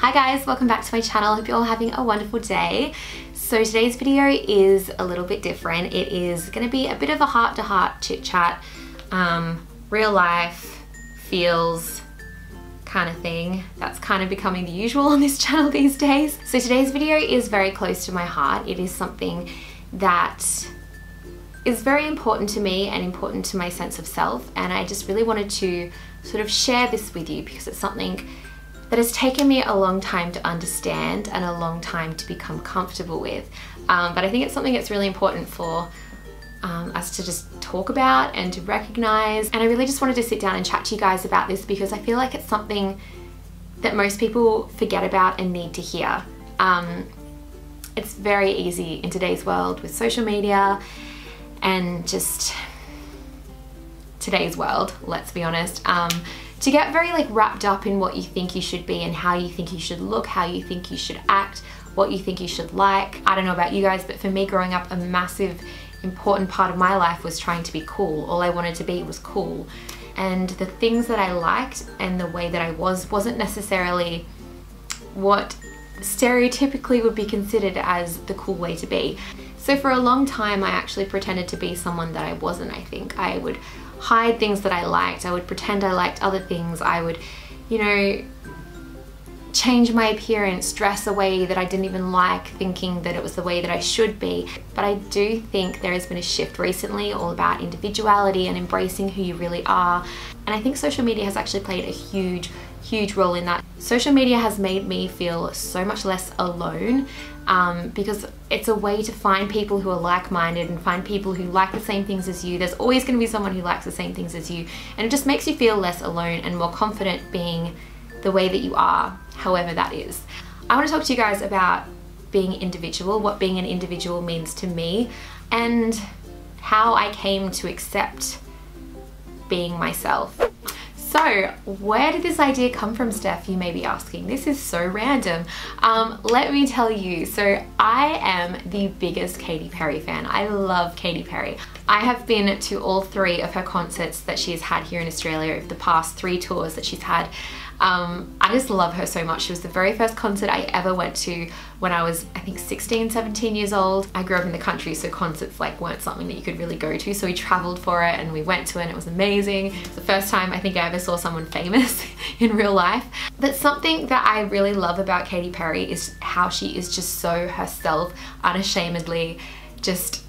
Hi guys, welcome back to my channel. Hope you're all having a wonderful day. So today's video is a little bit different. It is going to be a bit of a heart-to-heart chit-chat, real life, feels kind of thing. That's kind of becoming the usual on this channel these days. So today's video is very close to my heart. It is something that is very important to me and important to my sense of self, and I just really wanted to sort of share this with you because it's something that has taken me a long time to understand and a long time to become comfortable with. But I think it's something that's really important for us to just talk about and to recognize. And I really just wanted to sit down and chat to you guys about this because I feel like it's something that most people forget about and need to hear. It's very easy in today's world with social media and just today's world, let's be honest, to get very wrapped up in what you think you should be and how you think you should look, how you think you should act, what you think you should like. I don't know about you guys, but for me growing up, a massive important part of my life was trying to be cool. All I wanted to be was cool. And the things that I liked and the way that I wasn't necessarily what stereotypically would be considered as the cool way to be. So for a long time I actually pretended to be someone that I wasn't. I think I would hide things that I liked. I would pretend I liked other things. I would, you know, change my appearance, dress a way that I didn't even like, thinking that it was the way that I should be. But I do think there has been a shift recently all about individuality and embracing who you really are. And I think social media has actually played a huge role in that. Social media has made me feel so much less alone because it's a way to find people who are like-minded and find people who like the same things as you. There's always going to be someone who likes the same things as you, and it just makes you feel less alone and more confident being the way that you are, however that is. I want to talk to you guys about being individual, what being an individual means to me, and how I came to accept being myself. So where did this idea come from, Steph, you may be asking? This is so random. Let me tell you. So I am the biggest Katy Perry fan. I love Katy Perry. I have been to all 3 of her concerts that she has had here in Australia over the past 3 tours that she's had. I just love her so much. She was the very first concert I ever went to when I was, I think, 16, 17 years old. I grew up in the country, so concerts weren't something that you could really go to, so we traveled for it and we went to it and it was amazing. It was the first time I think I ever saw someone famous in real life. But something that I really love about Katy Perry is how she is just so herself, unashamedly, just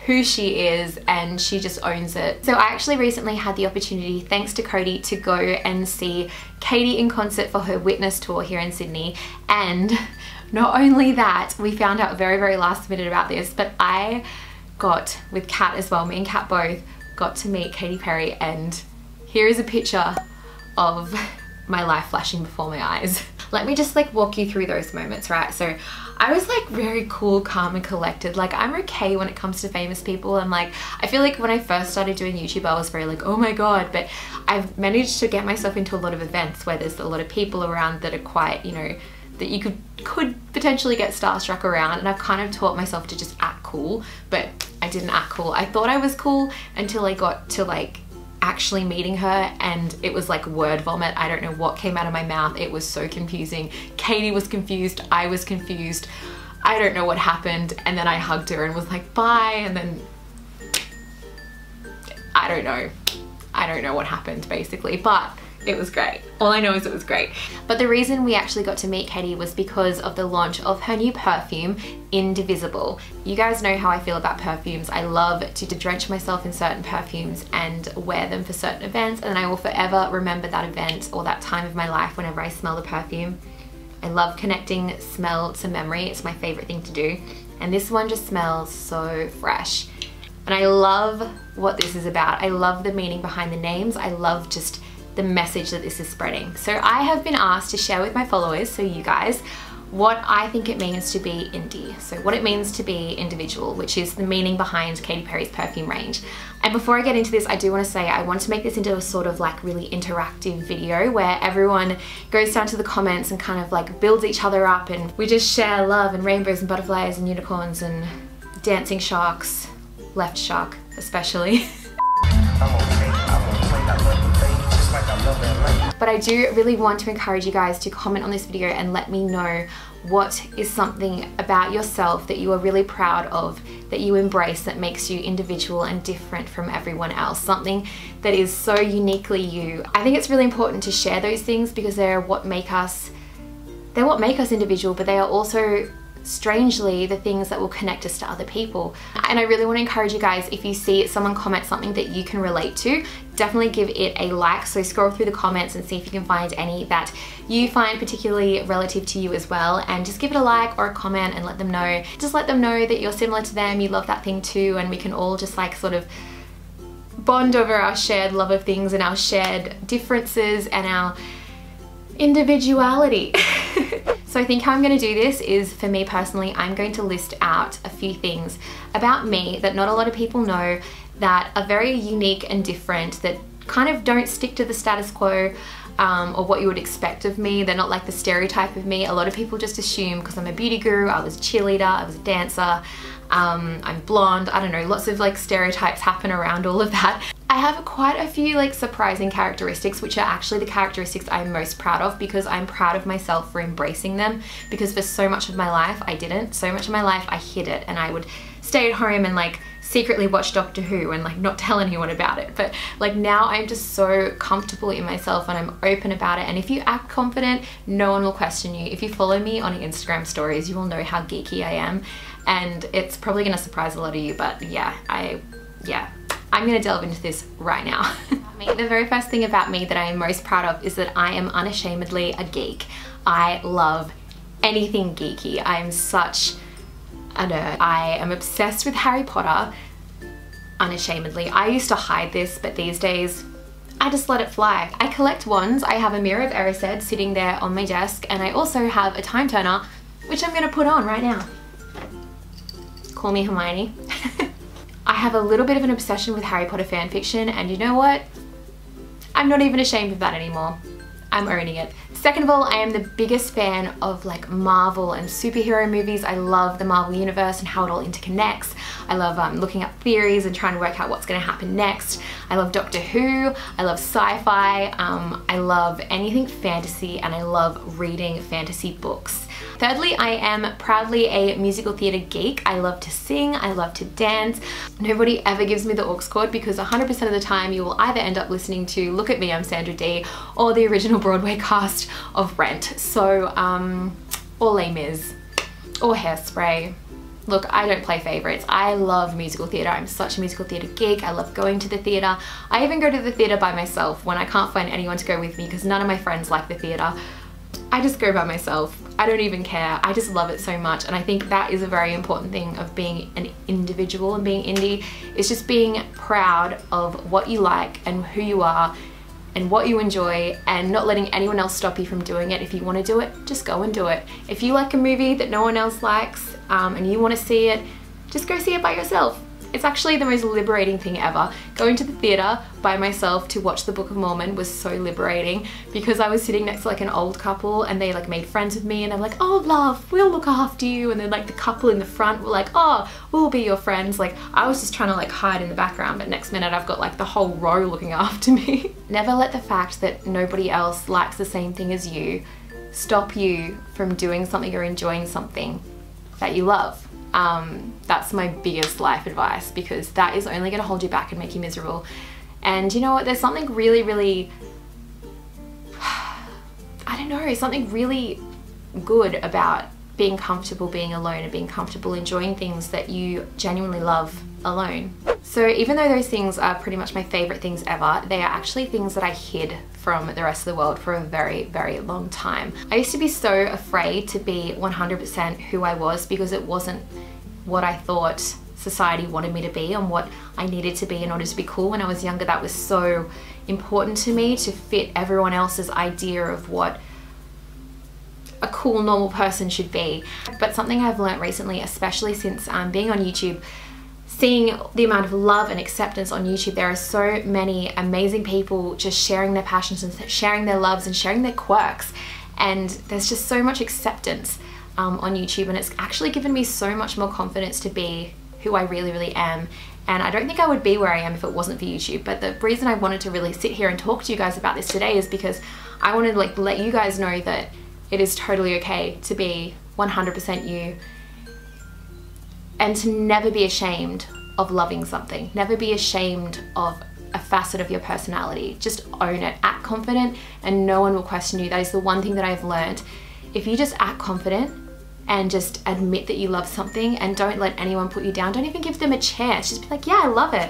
who she is, and she just owns it. So I actually recently had the opportunity, thanks to Cody, to go and see Katy in concert for her Witness tour here in Sydney. And not only that, we found out very last minute about this, but I got, with Kat as well, me and Kat both got to meet Katy Perry, and here is a picture of my life flashing before my eyes. Let me just walk you through those moments, right? So I was very cool, calm and collected. I'm okay when it comes to famous people. And I feel like when I first started doing YouTube, I was very oh my God, but I've managed to get myself into a lot of events where there's a lot of people around that are quite, you know, that you could potentially get starstruck around, and I've kind of taught myself to just act cool, but I didn't act cool. I thought I was cool until I got to actually meeting her, and it was word vomit. I don't know what came out of my mouth. It was so confusing. Katy was confused, I was confused. I don't know what happened, and then I hugged her and was bye, and then I don't know what happened basically, but it was great. All I know is it was great. But the reason we actually got to meet Katy was because of the launch of her new perfume, Indivisible. You guys know how I feel about perfumes. I love to drench myself in certain perfumes and wear them for certain events, and I will forever remember that event or that time of my life whenever I smell the perfume. I love connecting smell to memory. It's my favorite thing to do. And this one just smells so fresh. And I love what this is about. I love the meaning behind the names. I love just the message that this is spreading. So I have been asked to share with my followers, so you guys, what I think it means to be indie. So what it means to be individual, which is the meaning behind Katy Perry's perfume range. And before I get into this, I do want to say I want to make this into a sort of really interactive video where everyone goes down to the comments and kind of builds each other up, and we just share love and rainbows and butterflies and unicorns and dancing sharks, left shark especially. But I do really want to encourage you guys to comment on this video and let me know what is something about yourself that you are really proud of, that you embrace, that makes you individual and different from everyone else, something that is so uniquely you. I think it's really important to share those things because they're what make us individual, but they are also strangely the things that will connect us to other people. And I really want to encourage you guys, if you see someone comment something that you can relate to, definitely give it a like. So scroll through the comments and see if you can find any that you find particularly relative to you as well, and just give it a like or a comment and let them know. Just let them know that you're similar to them, you love that thing too, and we can all just like sort of bond over our shared love of things and our shared differences and our individuality. So I think how I'm going to do this is, for me personally, I'm going to list out a few things about me that not a lot of people know, that are very unique and different, that kind of don't stick to the status quo or what you would expect of me. They're not like the stereotype of me. A lot of people just assume because I'm a beauty guru, I was a cheerleader, I was a dancer, I'm blonde, I don't know, lots of like stereotypes happen around all of that. I have quite a few like surprising characteristics, which are actually the characteristics I'm most proud of, because I'm proud of myself for embracing them, because for so much of my life I didn't. So much of my life I hid it, and I would stay at home and like secretly watch Doctor Who and like not tell anyone about it. But like now I'm just so comfortable in myself and I'm open about it, and if you act confident, no one will question you. If you follow me on Instagram stories, you will know how geeky I am, and it's probably gonna surprise a lot of you, but yeah, I'm gonna delve into this right now. The very first thing about me that I am most proud of is that I am unashamedly a geek. I love anything geeky. I'm such a nerd. I am obsessed with Harry Potter, unashamedly. I used to hide this, but these days I just let it fly. I collect wands. I have a mirror of Erised sitting there on my desk, and I also have a time turner, which I'm gonna put on right now. Call me Hermione. I have a little bit of an obsession with Harry Potter fanfiction, and you know what? I'm not even ashamed of that anymore. I'm owning it. Second of all, I am the biggest fan of like Marvel and superhero movies. I love the Marvel universe and how it all interconnects. I love looking up theories and trying to work out what's going to happen next. I love Doctor Who. I love sci-fi. I love anything fantasy, and I love reading fantasy books. Thirdly, I am proudly a musical theatre geek. I love to sing, I love to dance. Nobody ever gives me the aux cord, because 100% of the time you will either end up listening to Look at Me, I'm Sandra Dee, or the original Broadway cast of Rent. So, or Les Mis, or Hairspray. Look, I don't play favourites. I love musical theatre. I'm such a musical theatre geek. I love going to the theatre. I even go to the theatre by myself when I can't find anyone to go with me because none of my friends like the theatre. I just go by myself. I don't even care. I just love it so much, and I think that is a very important thing of being an individual and being indie. It's just being proud of what you like and who you are and what you enjoy, and not letting anyone else stop you from doing it. If you want to do it, just go and do it. If you like a movie that no one else likes and you want to see it, just go see it by yourself. It's actually the most liberating thing ever. Going to the theatre by myself to watch the Book of Mormon was so liberating, because I was sitting next to like an old couple and they like made friends with me, and they're like, oh love, we'll look after you. And then like the couple in the front were like, oh, we'll be your friends. Like I was just trying to like hide in the background, but next minute I've got like the whole row looking after me. Never let the fact that nobody else likes the same thing as you stop you from doing something or enjoying something that you love. That's my biggest life advice, because that is only going to hold you back and make you miserable. And you know what, there's something really I don't know, something really good about being comfortable being alone and being comfortable enjoying things that you genuinely love alone. So even though those things are pretty much my favorite things ever, they are actually things that I hid from the rest of the world for a very long time. I used to be so afraid to be 100% who I was, because it wasn't what I thought society wanted me to be and what I needed to be in order to be cool. When I was younger, that was so important to me, to fit everyone else's idea of what a cool normal person should be. But something I've learned recently, especially since being on YouTube, seeing the amount of love and acceptance on YouTube, there are so many amazing people just sharing their passions and sharing their loves and sharing their quirks, and there's just so much acceptance on YouTube, and it's actually given me so much more confidence to be who I really am And I don't think I would be where I am if it wasn't for YouTube. But the reason I wanted to really sit here and talk to you guys about this today is because I wanted to like let you guys know that it is totally okay to be 100% you, and to never be ashamed of loving something. Never be ashamed of a facet of your personality. Just own it. Act confident and no one will question you. That is the one thing that I've learned. If you just act confident and just admit that you love something and don't let anyone put you down, don't even give them a chance. Just be like, yeah, I love it.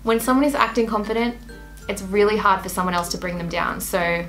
When someone is acting confident, it's really hard for someone else to bring them down. So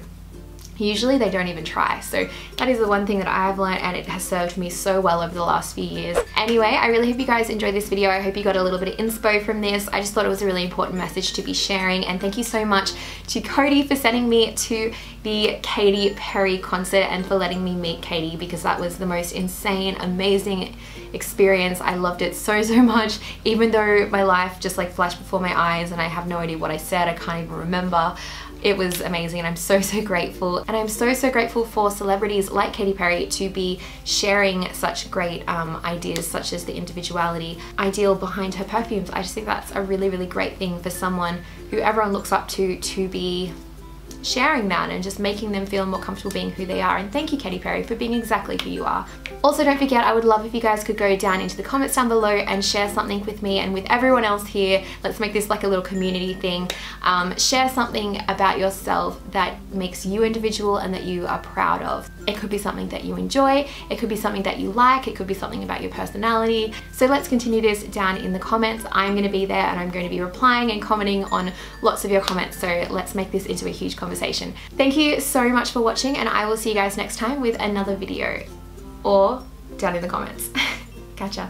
usually they don't even try. So that is the one thing that I've learned, and it has served me so well over the last few years. Anyway, I really hope you guys enjoyed this video. I hope you got a little bit of inspo from this. I just thought it was a really important message to be sharing, and thank you so much to Cody for sending me to the Katy Perry concert and for letting me meet Katy, because that was the most insane, amazing experience. I loved it so much, even though my life just like flashed before my eyes and I have no idea what I said. I can't even remember. It was amazing, and I'm so grateful. And I'm so grateful for celebrities like Katy Perry to be sharing such great ideas, such as the individuality ideal behind her perfumes. I just think that's a really great thing for someone who everyone looks up to be sharing that and just making them feel more comfortable being who they are. And thank you, Katy Perry, for being exactly who you are. Also, don't forget, I would love if you guys could go down into the comments down below and share something with me and with everyone else here. Let's make this like a little community thing. Share something about yourself that makes you individual and that you are proud of. It could be something that you enjoy, it could be something that you like, it could be something about your personality. So let's continue this down in the comments. I'm going to be there and I'm going to be replying and commenting on lots of your comments. So let's make this into a huge conversation. Thank you so much for watching, and I will see you guys next time with another video, or down in the comments. Catch ya.